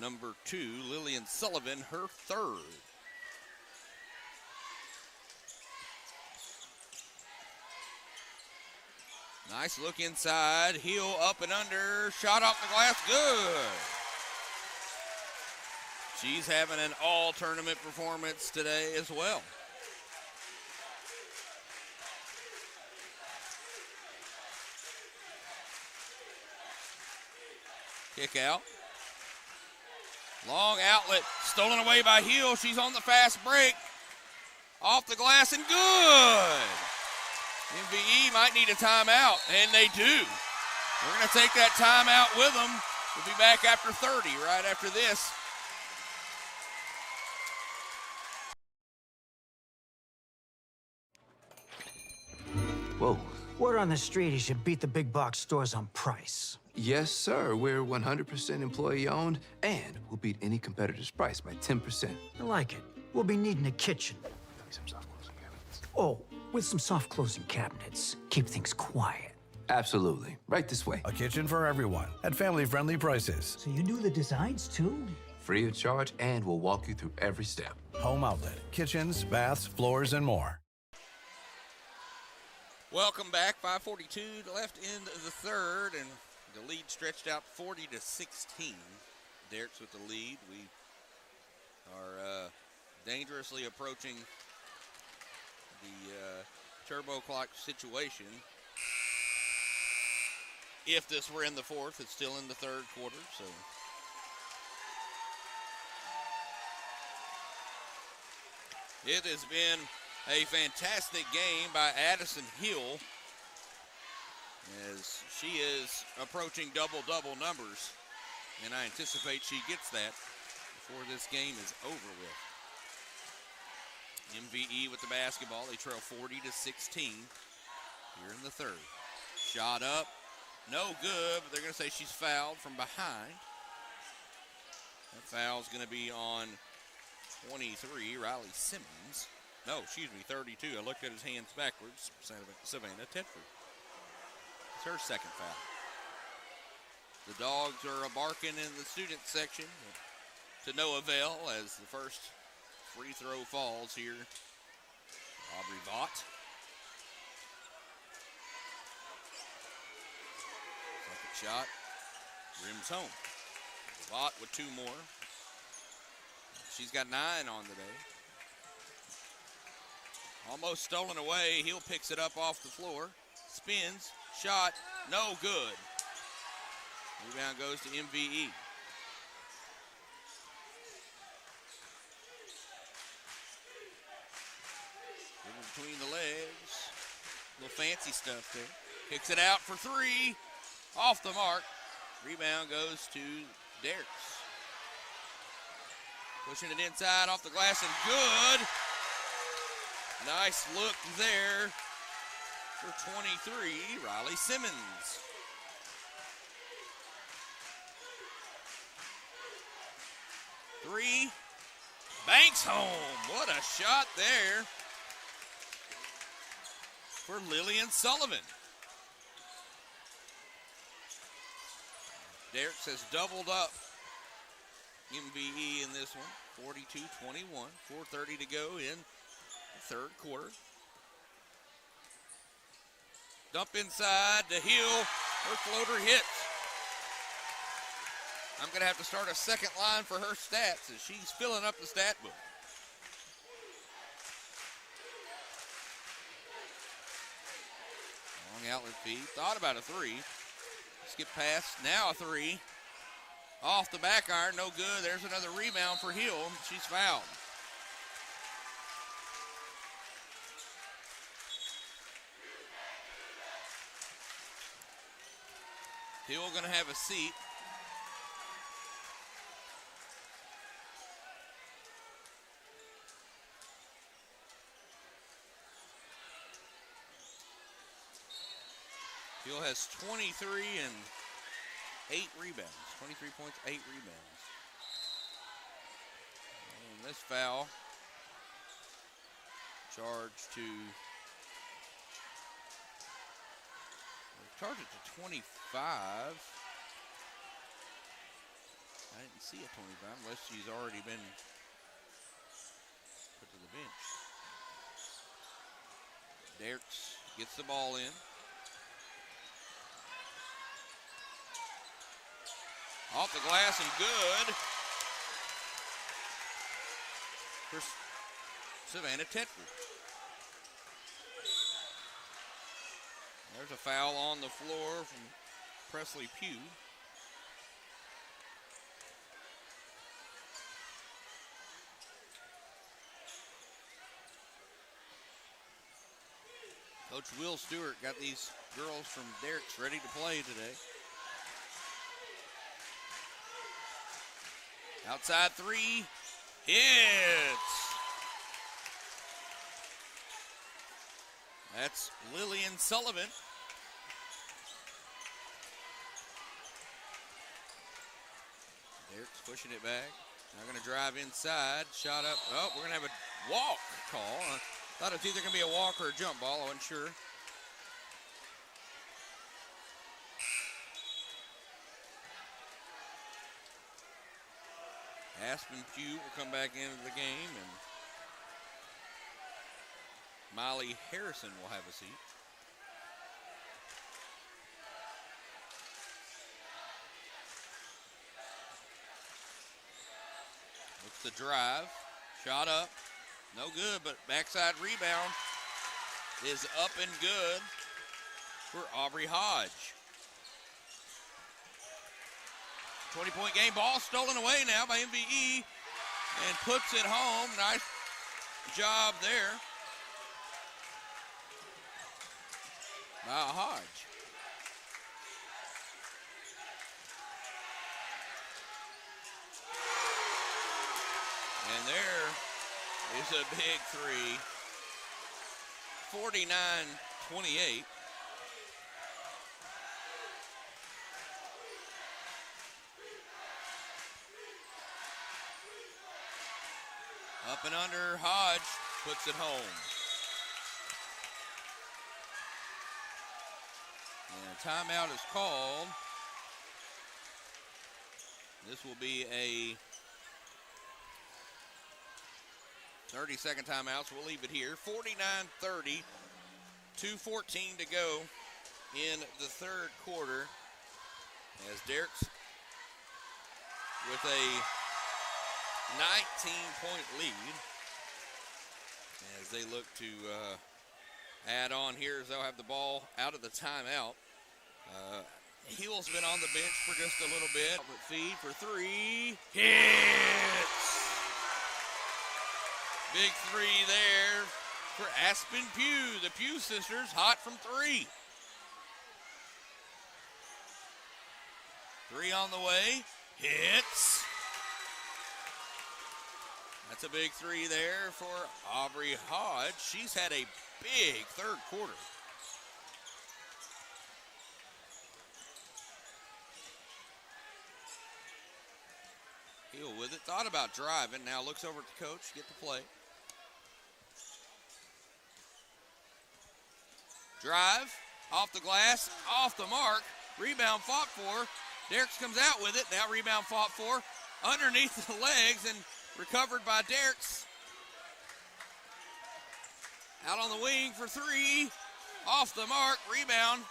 Speaker 2: number 2, Lillian Sullivan, her 3rd. Nice look inside. Heel up and under. Shot off the glass. Good. She's having an all-tournament performance today as well. Kick out. Long outlet. Stolen away by Hill. She's on the fast break. Off the glass and good. MVE might need a timeout, and they do. We're going to take that timeout with them. We'll be back after 30, right after this.
Speaker 9: Whoa.
Speaker 8: Word on the street, you should beat the big box stores on price.
Speaker 9: Yes, sir. We're 100% employee owned, and we'll beat any competitor's price by 10%.
Speaker 8: I like it. We'll be needing a kitchen.
Speaker 9: Some soft closing cabinets.
Speaker 8: Oh, with some soft closing cabinets. Keep things quiet.
Speaker 9: Absolutely. Right this way.
Speaker 16: A kitchen for everyone at family-friendly prices.
Speaker 8: So you do the designs too?
Speaker 9: Free of charge, and we'll walk you through every step.
Speaker 16: Home Outlet. Kitchens, baths, floors, and more.
Speaker 2: Welcome back. 5:42 left in the third, and the lead stretched out 40-16. Dierks with the lead. We are dangerously approaching the turbo clock situation. If this were in the fourth, it's still in the third quarter, so. It has been a fantastic game by Addison Hill as she is approaching double-double numbers, and I anticipate she gets that before this game is over with. MVE with the basketball. They trail 40-16 here in the third. Shot up. No good, but they're going to say she's fouled from behind. That foul's going to be on 23, Riley Simmons. No, excuse me, 32. I looked at his hands backwards. Savannah Tedford. It's her second foul. The dogs are barking in the student section to no avail as the first free throw falls here. Aubrey Vaught. Second shot. Rims home. Vaught with 2 more. She's got 9 on today. Almost stolen away. Hill picks it up off the floor. Spins. Shot. No good. Rebound goes to MVE. Between the legs. A little fancy stuff there. Kicks it out for 3. Off the mark. Rebound goes to Dierks. Pushing it inside off the glass and good. Nice look there for 23, Riley Simmons. Three, Banks home. What a shot there for Lillian Sullivan. Dierks has doubled up MVE in this one, 42-21, 4:30 to go in the third quarter. Dump inside to Hill. Her floater hits. I'm going to have to start a second line for her stats as she's filling up the stat book. Long outlet feed. Thought about a three. Skip pass. Now a three. Off the back iron. No good. There's another rebound for Hill. She's fouled. Hill going to have a seat. Hill has 23 and 8 rebounds. 23 points, 8 rebounds. And this foul charge to charge it to 25. I didn't see a 25 unless she's already been put to the bench. Dierks gets the ball in. Off the glass and good for Savannah Tedford. There's a foul on the floor from Presley Pugh. Coach Will Stewart got these girls from Dierks ready to play today. Outside three, hits. That's Lillian Sullivan. Dierks pushing it back. Now going to drive inside. Shot up. Oh, we're going to have a walk call. I thought it was either going to be a walk or a jump ball. I wasn't sure. Aspen Pugh will come back into the game, and Molly Harrison will have a seat. Looks the drive. Shot up. No good, but backside rebound is up and good for Aubrey Hodge. 20-point game. Ball stolen away now by MVE and puts it home. Nice job there by Hodge. And there is a big three. 49-28. Up and under, Hodge puts it home. And a timeout is called. This will be a 30-second timeout, so we'll leave it here. 49-30, 2:14 to go in the third quarter as Dierks with a 19-point lead as they look to add on here as they'll have the ball out of the timeout. Hill's been on the bench for just a little bit. Feed for three. Hits! Big three there for Aspen Pugh. The Pugh sisters hot from three. Three on the way. Hits. That's a big three there for Aubrey Hodge. She's had a big third quarter. Hill with it. Thought about driving. Now looks over at the coach. Get the play. Drive. Off the glass. Off the mark. Rebound fought for. Dierks comes out with it. Now rebound fought for. Underneath the legs and recovered by Dierks. Out on the wing for three. Off the mark. Rebound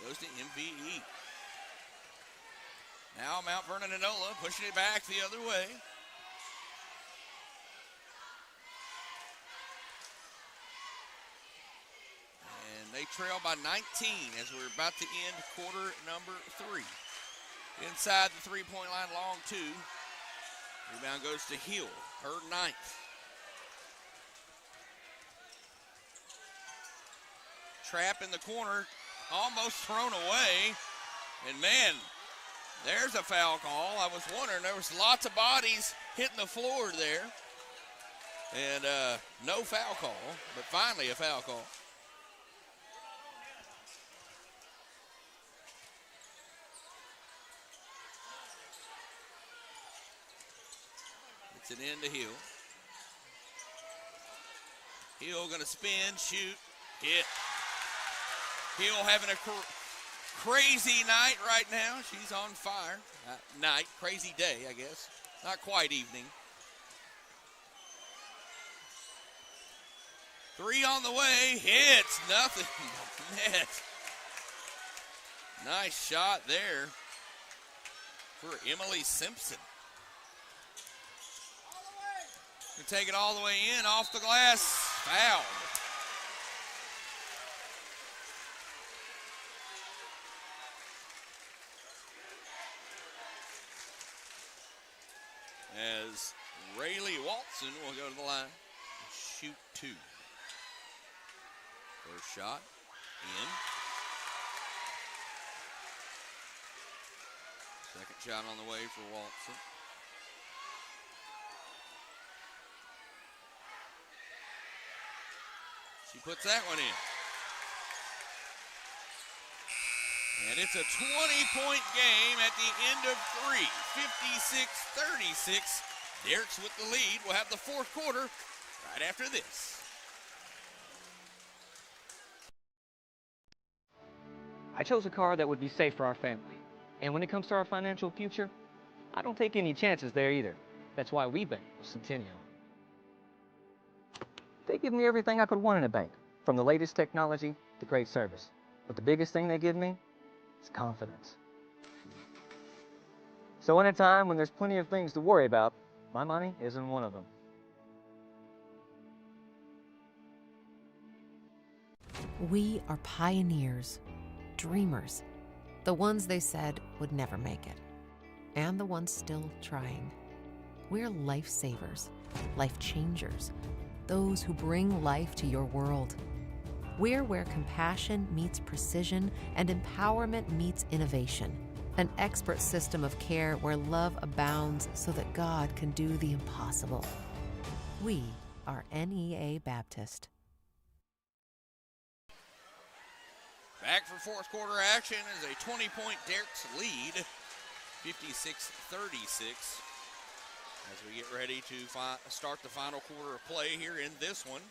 Speaker 2: goes to MVE. Now Mount Vernon-Enola pushing it back the other way. And they trail by 19 as we're about to end quarter number 3. Inside the three-point line, long two. Rebound goes to Hill, her 9th. Trap in the corner, almost thrown away. And man, there's a foul call. I was wondering, there was lots of bodies hitting the floor there. And no foul call, but finally a foul call. It's an end to Hill. Hill gonna spin, shoot, hit. Hill having a crazy night right now. She's on fire. Night, crazy day, I guess. Not quite evening. 3 on the way, hits, nothing. Net. Nice shot there for Emily Simpson. You take it all the way in, off the glass, fouled. As Rayleigh Watson will go to the line and shoot 2. First shot, in. Second shot on the way for Watson. She puts that one in. And it's a 20-point game at the end of 3, 56-36. Dierks with the lead. We'll have the fourth quarter right after this.
Speaker 3: I chose a car that would be safe for our family. And when it comes to our financial future, I don't take any chances there either. That's why we bank with Centennial. They give me everything I could want in a bank, from the latest technology to great service. But the biggest thing they give me is confidence. So in a time when there's plenty of things to worry about, my money isn't one of them.
Speaker 4: We are pioneers, dreamers, the ones they said would never make it, and the ones still trying. We're lifesavers, life changers, those who bring life to your world. We're where compassion meets precision and empowerment meets innovation. An expert system of care where love abounds so that God can do the impossible. We are NEA Baptist.
Speaker 2: Back for fourth quarter action is a 20-point Dierks lead, 56-36. As we get ready to start the final quarter of play here in this one.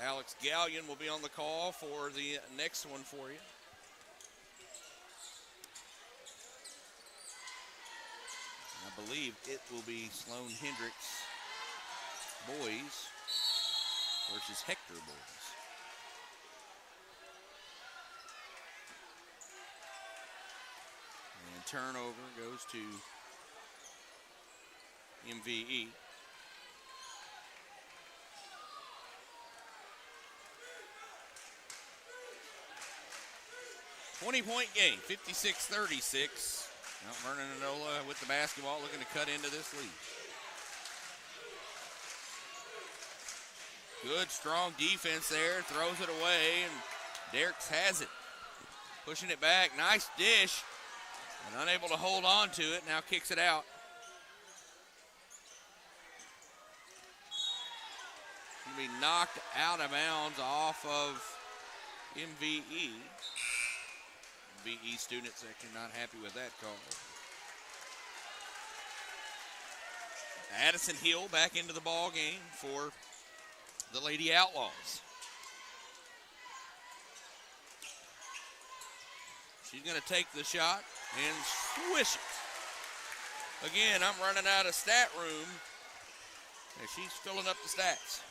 Speaker 2: Alex Gallion will be on the call for the next one for you. I believe it will be Sloan Hendricks boys versus Hector boys. And turnover goes to MVE. Point game, 56-36. Mount Vernon-Enola with the basketball, looking to cut into this lead. Good, strong defense there, throws it away, and Dierks has it. Pushing it back, nice dish, and unable to hold on to it, now kicks it out. Going to be knocked out of bounds off of MVE. VE student section not happy with that call. Addison Hill back into the ball game for the Lady Outlaws. She's going to take the shot and swish it. Again, I'm running out of stat room, and she's filling up the stats.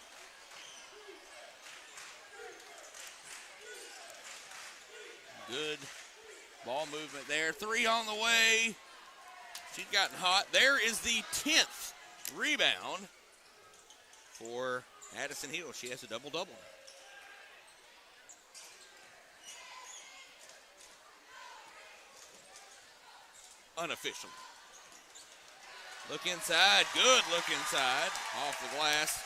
Speaker 2: Good ball movement there. 3 on the way. She's gotten hot. There is the 10th rebound for Addison Hill. She has a double-double. Unofficial. Look inside. Good look inside. Off the glass.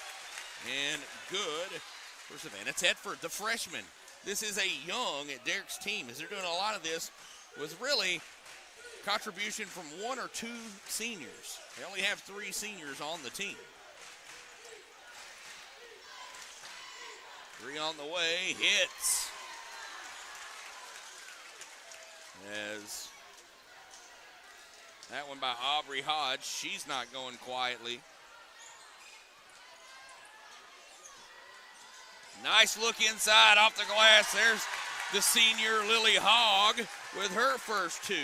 Speaker 2: And good for Savannah Tedford, the freshman. This is a young Dierks team, as they're doing a lot of this with really contribution from 1 or 2 seniors. They only have 3 seniors on the team. 3 on the way, hits. As that one by Aubrey Hodge, she's not going quietly. Nice look inside off the glass. There's the senior Lily Hogg with her first 2.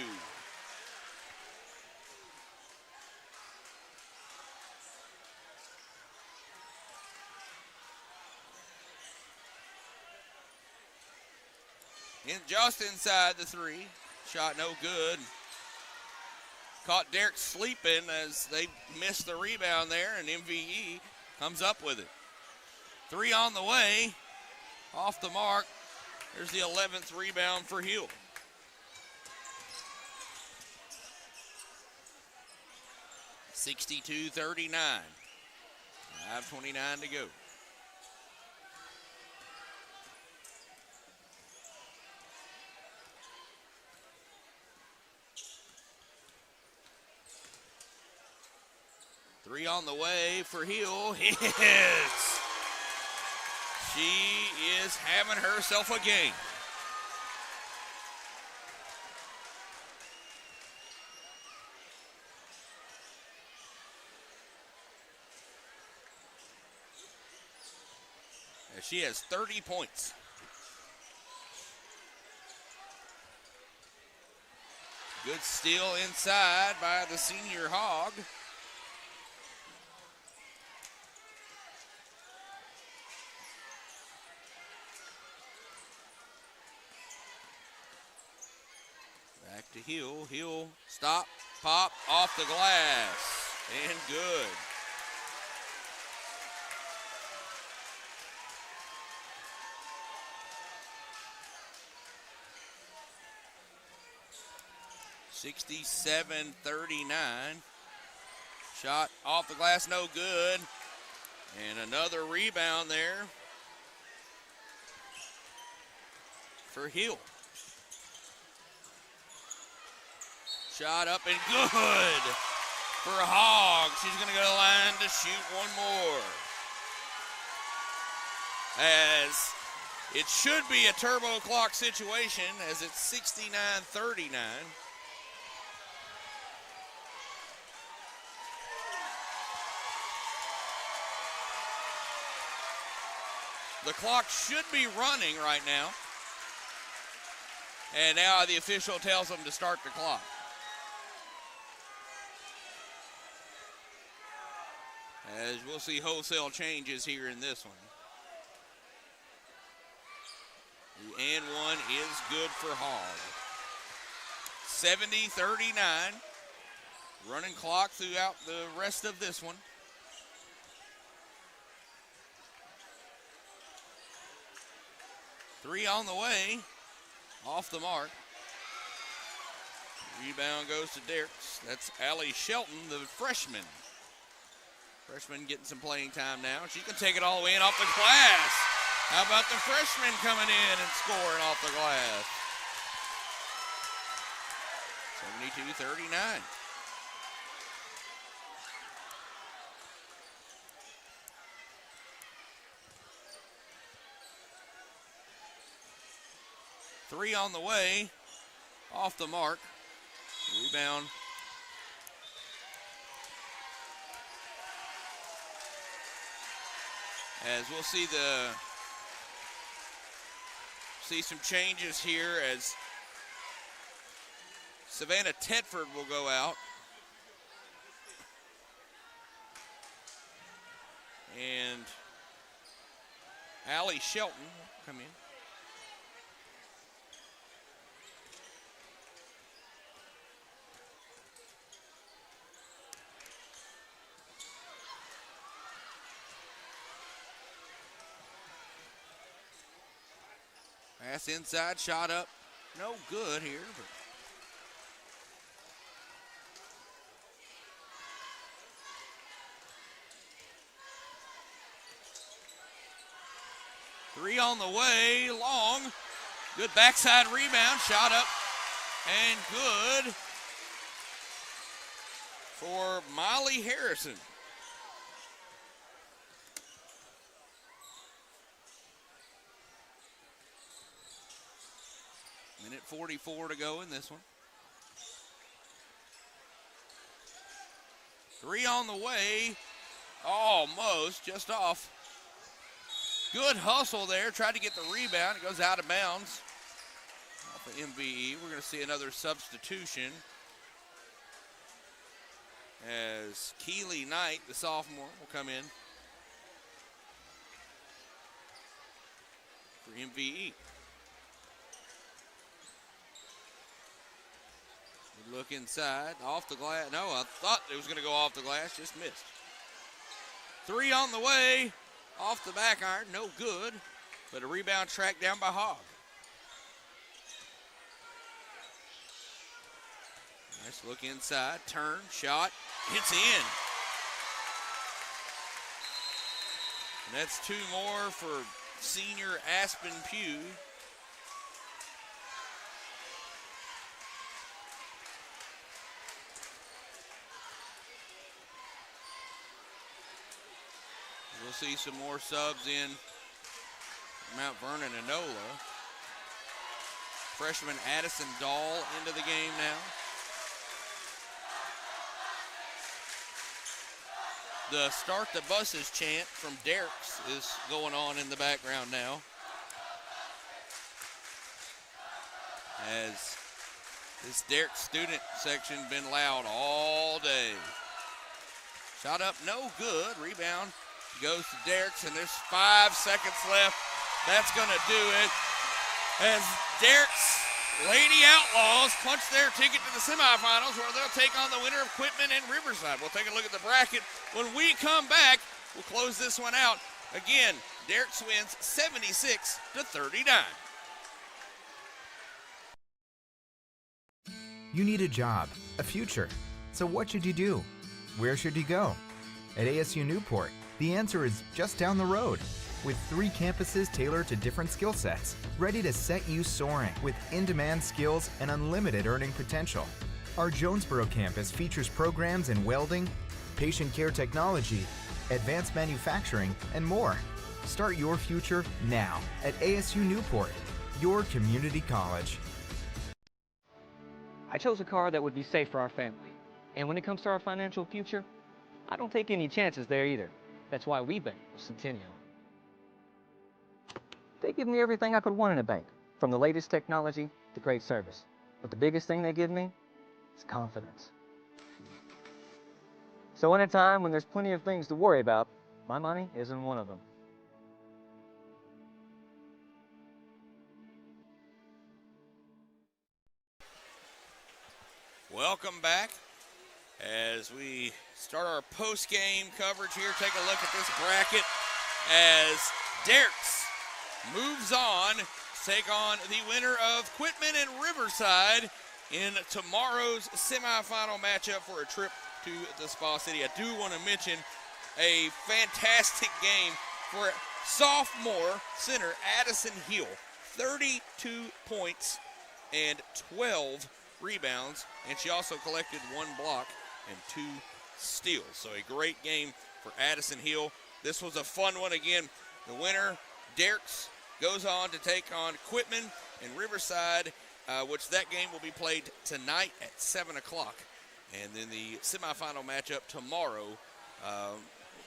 Speaker 2: Just inside the 3. Shot no good. Caught Dierks sleeping as they missed the rebound there, and MVE comes up with it. 3 on the way. Off the mark. There's the 11th rebound for Hill. (62-39). 5:29 to go. Three on the way for Hill. Hits. She is having herself a game. As she has 30 points. Good steal inside by the senior Hogg. Back to Hill. Hill, stop, pop, off the glass, and good. (67-39). Shot off the glass, no good. And another rebound there for Hill. Shot up and good for Hogg. She's going to go to the line to shoot one more. As it should be a turbo clock situation, as it's 69-39. The clock should be running right now. And now the official tells them to start the clock. As we'll see wholesale changes here in this one. The and one is good for Hogg. 70-39. Running clock throughout the rest of this one. Three on the way. Off the mark. Rebound goes to Dierks. That's Allie Shelton, the freshman. Freshman getting some playing time now. She can take it all the way in off the glass. How about the freshman coming in and scoring off the glass? 72-39. Three on the way. off the mark. Rebound. As we'll see some changes here as Savannah Tedford will go out. And Allie Shelton will come in. Pass inside, shot up. No good here. But three on the way, long. Good backside rebound, shot up and good for Molly Harrison. Minute 44 to go in this one. Three on the way, almost, just off. Good hustle there, tried to get the rebound. It goes out of bounds off of MVE. We're going to see another substitution as Keely Knight, the sophomore, will come in for MVE. Look inside, off the glass. No, I thought it was going to go off the glass, just missed. Three on the way, off the back iron, no good, but a rebound tracked down by Hogg. Nice look inside, turn, shot, hits in. And that's two more for senior Aspen Pugh. We'll see some more subs in Mount Vernon-Enola. Freshman Addison Dahl into the game now. The Start the Buses chant from Dierks is going on in the background now. As this Dierks student section been loud all day. Shot up, no good. Rebound goes to Dierks, and there's 5 seconds left. That's going to do it. As Dierks Lady Outlaws punch their ticket to the semifinals, where they'll take on the winner of Quitman and Riverside. We'll take a look at the bracket. When we come back, we'll close this one out. Again, Dierks wins 76-39.
Speaker 6: You need a job, a future. So what should you do? Where should you go? At ASU Newport, the answer is just down the road. With 3 campuses tailored to different skill sets, ready to set you soaring with in-demand skills and unlimited earning potential. Our Jonesboro campus features programs in welding, patient care technology, advanced manufacturing, and more. Start your future now at ASU Newport, your community college.
Speaker 3: I chose a car that would be safe for our family. And when it comes to our financial future, I don't take any chances there either. That's why we bank with Centennial. They give me everything I could want in a bank, from the latest technology to great service. But the biggest thing they give me is confidence. So in a time when there's plenty of things to worry about, my money isn't one of them.
Speaker 2: Welcome back. As we start our post-game coverage here, take a look at this bracket as Dierks moves on to take on the winner of Quitman and Riverside in tomorrow's semifinal matchup for a trip to the Spa City. I do want to mention a fantastic game for sophomore center Addison Hill. 32 points and 12 rebounds, and she also collected 1 block and 2 steals. So a great game for Addison Hill. This was a fun one again. The winner, Dierks, goes on to take on Quitman and Riverside which that game will be played tonight at 7 o'clock. And then the semifinal matchup tomorrow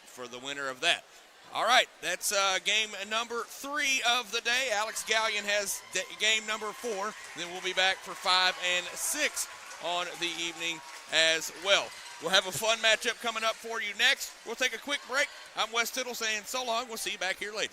Speaker 2: for the winner of that. All right, that's game number 3 of the day. Alex Gallion has game number 4. Then we'll be back for 5 and 6 on the evening as well. We'll have a fun matchup coming up for you next. We'll take a quick break. I'm Wes Tittle saying so long. We'll see you back here later.